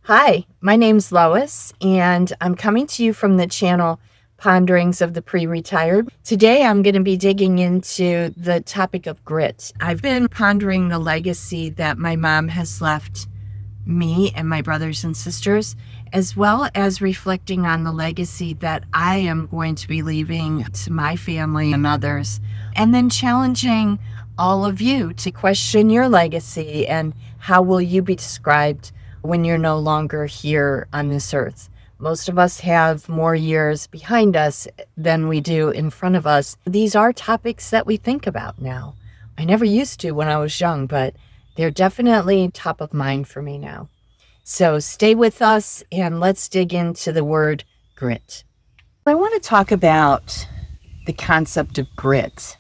Hi, my name's Lois, and I'm coming to you from the channel Ponderings of the Pre-Retired. Today, I'm going to be digging into the topic of grit. I've been pondering the legacy that my mom has left me and my brothers and sisters, as well as reflecting on the legacy that I am going to be leaving to my family and others, and then challenging all of you to question your legacy and how will you be described when you're no longer here on this earth. Most of us have more years behind us than we do in front of us. These are topics that we think about now. I never used to when I was young, but they're definitely top of mind for me now. So stay with us and let's dig into the word grit. I want to talk about the concept of grit.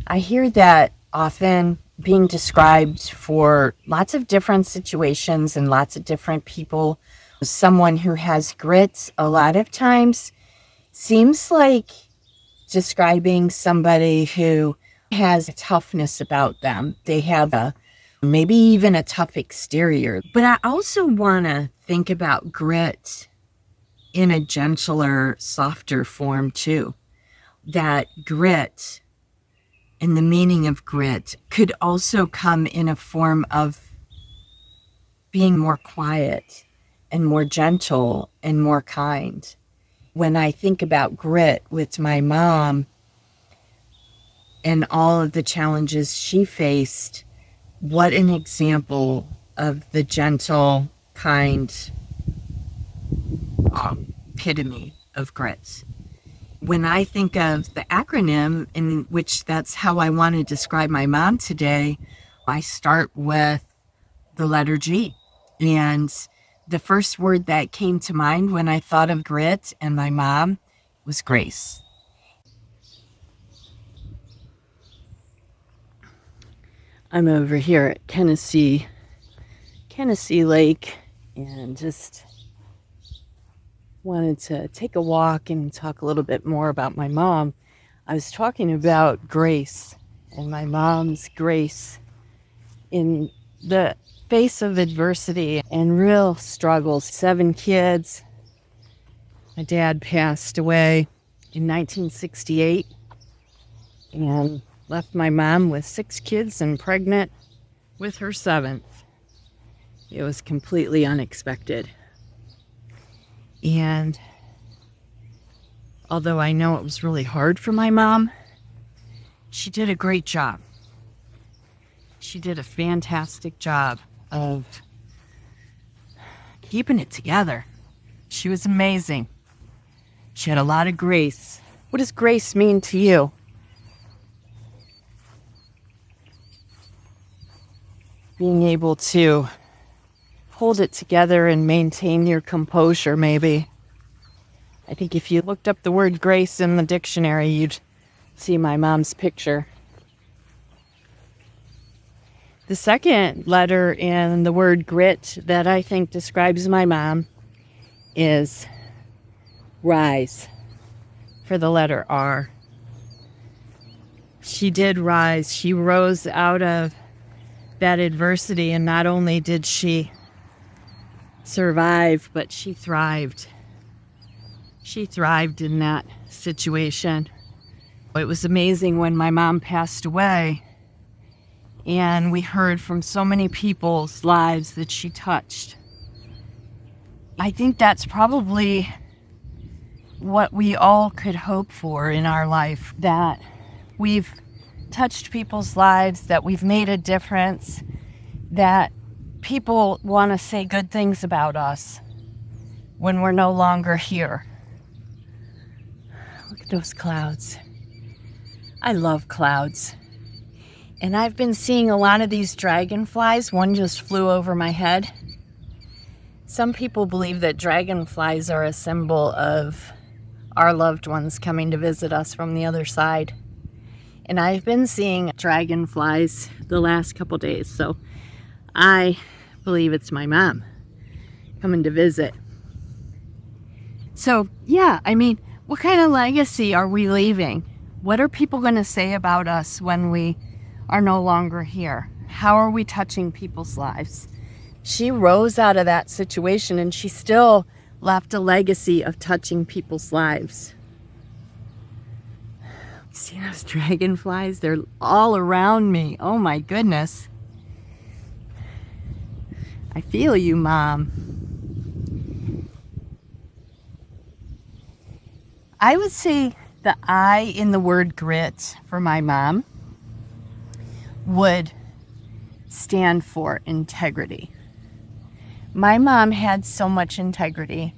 I hear that often being described for lots of different situations and lots of different people. Someone who has grit a lot of times seems like describing somebody who has a toughness about them. They have maybe even a tough exterior. But I also want to think about grit in a gentler, softer form too. That grit and the meaning of grit could also come in a form of being more quiet and more gentle and more kind. When I think about grit with my mom and all of the challenges she faced, what an example of the gentle, kind epitome of grit. When I think of the acronym, in which that's how I want to describe my mom today, I start with the letter G. And the first word that came to mind when I thought of grit and my mom was grace. I'm over here at Tennessee Lake and just wanted to take a walk and talk a little bit more about my mom. I was talking about grace and my mom's grace in the face of adversity and real struggles. 7 kids. My dad passed away in 1968 and left my mom with 6 kids and pregnant with her 7th. It was completely unexpected. And although I know it was really hard for my mom, she did a great job. She did a fantastic job of keeping it together. She was amazing. She had a lot of grace. What does grace mean to you? Being able to hold it together and maintain your composure, maybe. I think if you looked up the word grace in the dictionary, you'd see my mom's picture. The second letter in the word grit that I think describes my mom is rise, for the letter R. She did rise. She rose out of that adversity, and not only did she survive, but she thrived. She thrived in that situation. It was amazing when my mom passed away, and we heard from so many people's lives that she touched. I think that's probably what we all could hope for in our life, that we've touched people's lives, that we've made a difference, that people want to say good things about us when we're no longer here. Look at those clouds. I love clouds. And I've been seeing a lot of these dragonflies. One just flew over my head. Some people believe that dragonflies are a symbol of our loved ones coming to visit us from the other side. And I've been seeing dragonflies the last couple days, so I believe it's my mom coming to visit. So, yeah, I mean, what kind of legacy are we leaving? What are people going to say about us when we are no longer here? How are we touching people's lives? She rose out of that situation, and she still left a legacy of touching people's lives. See those dragonflies? They're all around me. Oh my goodness. I feel you, Mom. I would say the I in the word grit for my mom would stand for integrity. My mom had so much integrity.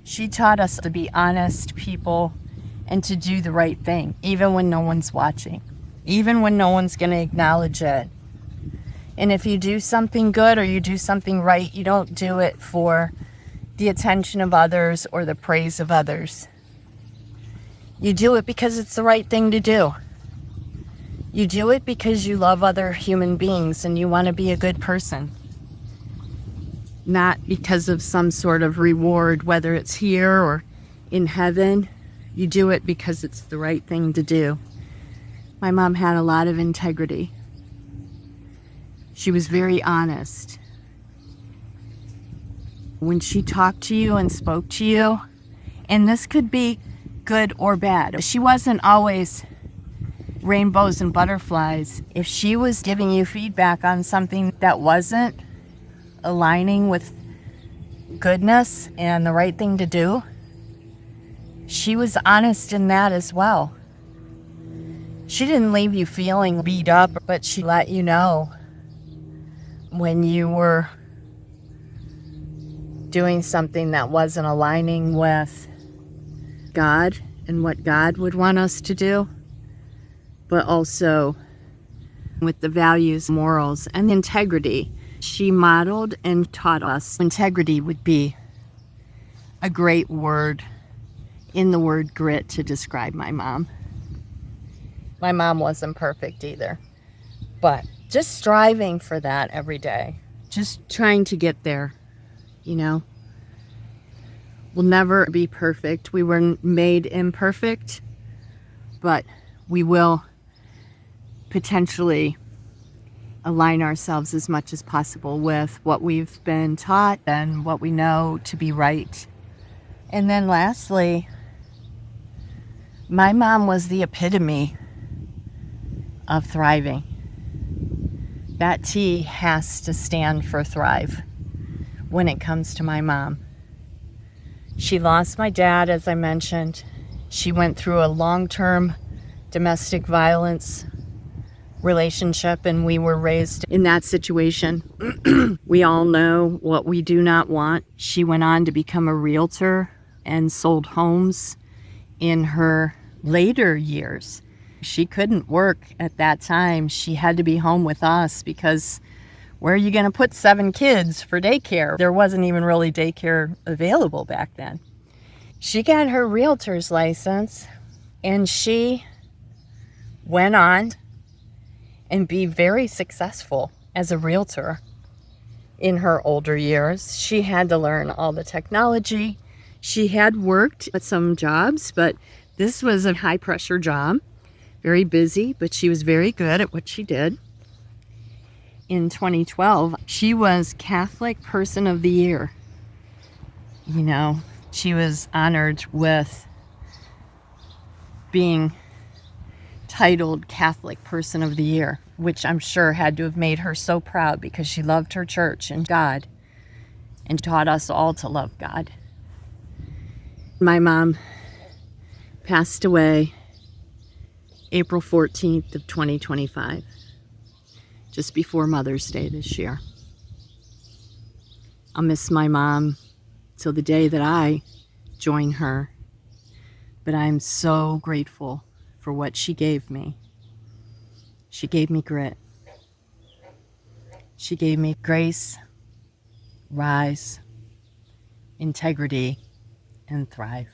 She taught us to be honest people and to do the right thing, even when no one's watching, even when no one's going to acknowledge it. And if you do something good or you do something right, you don't do it for the attention of others or the praise of others. You do it because it's the right thing to do. You do it because you love other human beings and you want to be a good person. Not because of some sort of reward, whether it's here or in heaven. You do it because it's the right thing to do. My mom had a lot of integrity. She was very honest. When she talked to you and spoke to you, and this could be good or bad. She wasn't always rainbows and butterflies. If she was giving you feedback on something that wasn't aligning with goodness and the right thing to do, she was honest in that as well. She didn't leave you feeling beat up, but she let you know when you were doing something that wasn't aligning with God and what God would want us to do, but also with the values, morals, and integrity. She modeled and taught us. Integrity would be a great word in the word grit to describe my mom. My mom wasn't perfect either, but just striving for that every day, just trying to get there, you know. We'll never be perfect. We were made imperfect, but we will potentially align ourselves as much as possible with what we've been taught and what we know to be right. And then lastly, my mom was the epitome of thriving. That T has to stand for thrive when it comes to my mom. She lost my dad, as I mentioned. She went through a long-term domestic violence relationship, and we were raised in that situation. We all know what we do not want. She went on to become a realtor and sold homes in her later years. She couldn't work at that time. She had to be home with us because where are you going to put 7 kids for daycare? There wasn't even really daycare available back then. She got her realtor's license and she went on and be very successful as a realtor in her older years. She had to learn all the technology. She had worked at some jobs, but this was a high-pressure job. Very busy, but she was very good at what she did. In 2012, she was Catholic Person of the Year. You know, she was honored with being titled Catholic Person of the Year, which I'm sure had to have made her so proud because she loved her church and God and taught us all to love God. My mom passed away April 14th of 2025, just before Mother's Day this year. I'll miss my mom till the day that I join her, but I'm so grateful for what she gave me. She gave me grit. She gave me grace, rise, integrity, and thrive.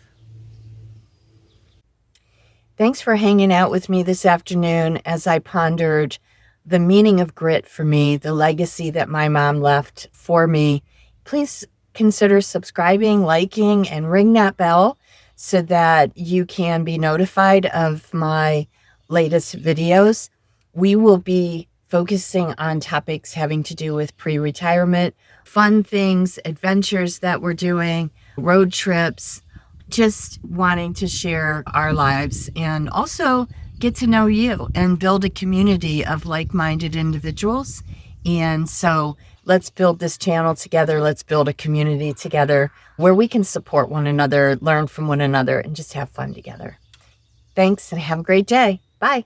Thanks for hanging out with me this afternoon as I pondered the meaning of grit for me, the legacy that my mom left for me. Please consider subscribing, liking, and ring that bell so that you can be notified of my latest videos. We will be focusing on topics having to do with pre-retirement, fun things, adventures that we're doing, road trips, just wanting to share our lives and also get to know you and build a community of like-minded individuals. And so let's build this channel together. Let's build a community together where we can support one another, learn from one another, and just have fun together. Thanks and have a great day. Bye.